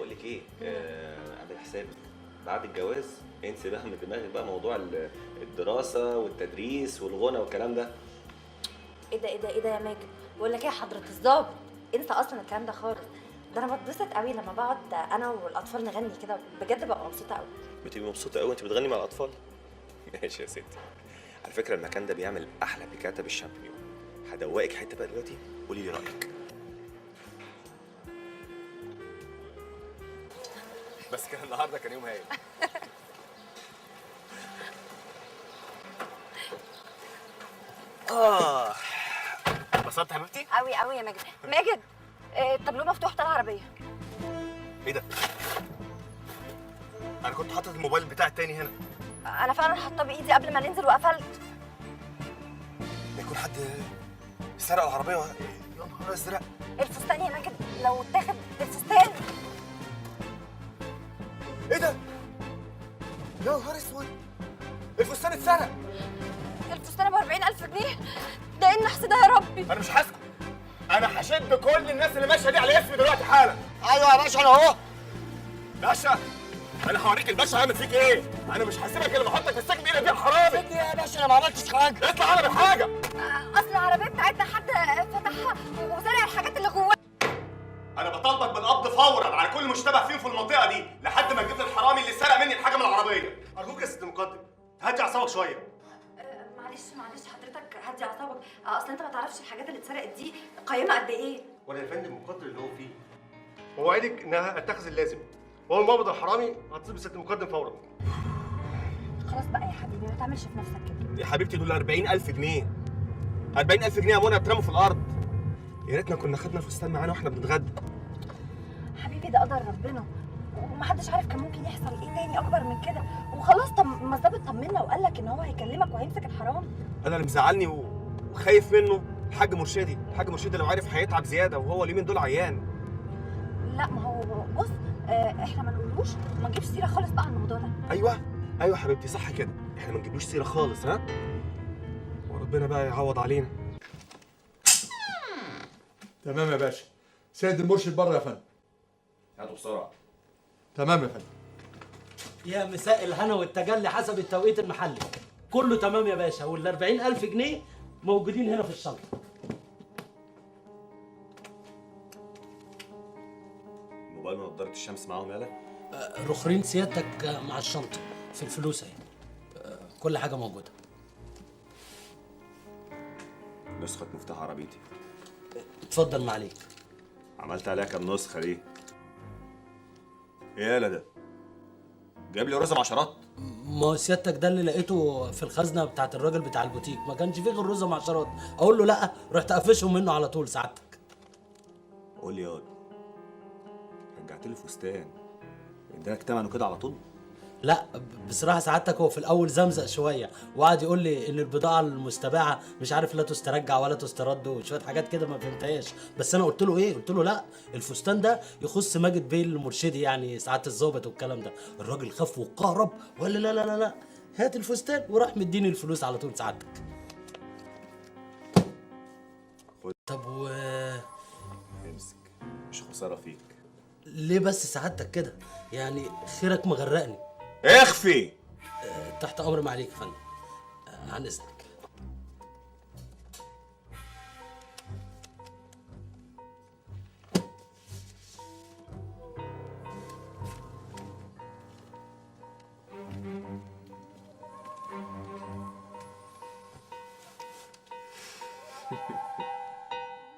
بقول لك ايه، اعمل حسابك بعد الجواز انسي بقى من دماغك بقى موضوع الدراسه والتدريس والغنى والكلام ده. ايه ده ايه ده ايه ده يا ماجد؟ بقول لك ايه يا حضره الظابط، انسى اصلا الكلام ده خالص. ده انا بتبسط قوي لما بقعد انا والاطفال نغني كده، بجد ببقى مبسوطه قوي. بتبقي مبسوطه قوي انت بتغني مع الاطفال؟ ماشي يا ستي. على فكره المكان ده بيعمل احلى بيكاتا بالشامبيون. هدوقك حته بقى دلوقتي، قولي لي رايك. بس كان النهارده كان يوم هايل. اتبسطت يا حبيبتي؟ قوي قوي يا ماجد. ماجد التابلو مفتوح بتاع العربيه. ايه ده؟ انا كنت حاطط الموبايل بتاعي التاني هنا. انا فعلا حاطاه بايدي قبل ما ننزل وقفلت. ده يكون حد سرق العربيه يا نهار ازرق. الفستان يا ماجد لو اتاخد الفستان. ايه ده؟ يا نهار اسود، الفستان اتسرق. الفستان ابو 40,000 جنيه؟ ده ايه النحس ده يا ربي؟ انا مش هسكت، انا هشد كل الناس اللي ماشيه دي على اسمي دلوقتي حالا. ايوه يا باشا انا اهو. باشا انا هوريك الباشا هعمل فيك ايه. انا مش هسيبك الا لما احطك في السجن بايدك دي يا حرامي. سيبني يا باشا انا ما عملتش حاجه. اطلع انا بالحاجه. اصل العربيه بتاعتنا حد فتحها وسرق الحاجات اللي جواها. انا بطالبك بالقبض فورا على كل مشتبه فيهم في المنطقه دي لحد ما تجيب لي الحرامي اللي سرق مني الحاجه من العربيه. ارجوك يا ست مقدم هدي اعصابك شويه. معلش حضرتك هدي اعصابك، اصل انت ما تعرفش الحاجات اللي اتسرقت دي قيمه قد ايه. وانا يا فندم مقدر اللي هو فيه، ووعدك انها اتخذ اللازم، واول ما اقبض الحرامي هتصيب ست مقدم فورا. خلاص بقى يا حبيبي ما تعملش في نفسك كده. يا حبيبتي دول 40,000 جنيه. 40,000 جنيه يا منى اترموا في الارض. يا ريتنا كنا خدنا الفستان معانا واحنا بنتغدى. حبيبي ده قدر ربنا، ومحدش عارف كان ممكن يحصل ايه تاني اكبر من كده. وخلاص طب ما الظابط طمنا وقال لك ان هو هيكلمك وهيمسك الحرامي. انا اللي مزعلني وخايف منه الحاج مرشدي. الحاج مرشدي لو عارف هيتعب زياده، وهو اليومين دول عيان. لا ما هو بص، احنا ما نقولوش وما نجيبش سيره خالص بقى عن الموضوع ده. ايوه حبيبتي صح كده، احنا ما نجيبلوش سيره خالص. ها وربنا بقى يعوض علينا. تمام يا باشا. سيد المرشد بره يا فندم. هاتوا بسرعه. تمام يا فندم. يا مساء الهنا والتجلي حسب التوقيت المحلي. كله تمام يا باشا، وال 40,000 جنيه موجودين هنا في الشنطه. الموبايل ونضاره الشمس معاهم يالا؟ رخرين سيادتك مع الشنطه في الفلوس اهي. كل حاجه موجوده. نسخه مفتاح عربيتي. اتفضل معليك. عملت عليها كام نسخه دي؟ ايه يالا ده؟ جايب لي رزم عشرات؟ ما هو سيادتك ده اللي لقيته في الخزنه بتاعت الراجل بتاع البوتيك، ما كانش فيه غير رزم عشرات. اقول له لا، رحت قافشهم منه على طول سعادتك. قول لي ياض، رجعت لي فستان ادالك تمنه كده على طول؟ لا بصراحه سعادتك هو في الاول زمزق شويه، وقعد يقول لي ان البضاعه المستباعه مش عارف لا تسترجع ولا تسترد وشويه حاجات كده ما فهمتهاش. بس انا قلت له ايه، قلت له لا الفستان ده يخص ماجد بيه المرشدي يعني سعاده الظابط والكلام ده. الراجل خاف وقهرب وقال لي لا لا لا لا هات الفستان، وراح مديني الفلوس على طول سعادتك. طب امسك، مش خساره فيك. ليه بس سعادتك كده؟ يعني خيرك مغرقني. اخفي. تحت امر معاليك يا فندم. عن اذنك.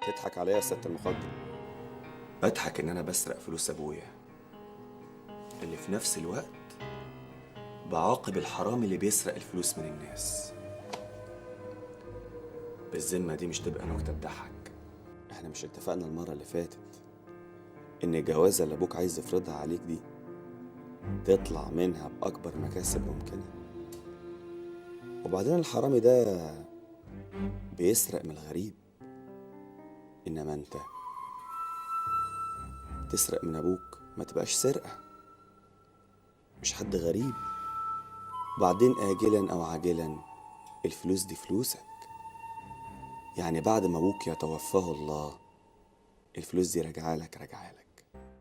تضحك عليا يا ست المقدم؟ بضحك ان انا بسرق فلوس ابويا، اللي في نفس الوقت بعاقب الحرامي اللي بيسرق الفلوس من الناس. بالذمة دي مش تبقى نكتة تضحك. احنا مش اتفقنا المرة اللي فاتت ان الجوازة اللي ابوك عايز يفرضها عليك دي تطلع منها بأكبر مكاسب ممكنة؟ وبعدين الحرامي ده بيسرق من الغريب، انما انت تسرق من ابوك ما تبقاش سرقة، مش حد غريب. بعدين آجلا أو عاجلا الفلوس دي فلوسك، يعني بعد ما أبوك يتوفاه الله الفلوس دي راجعالك.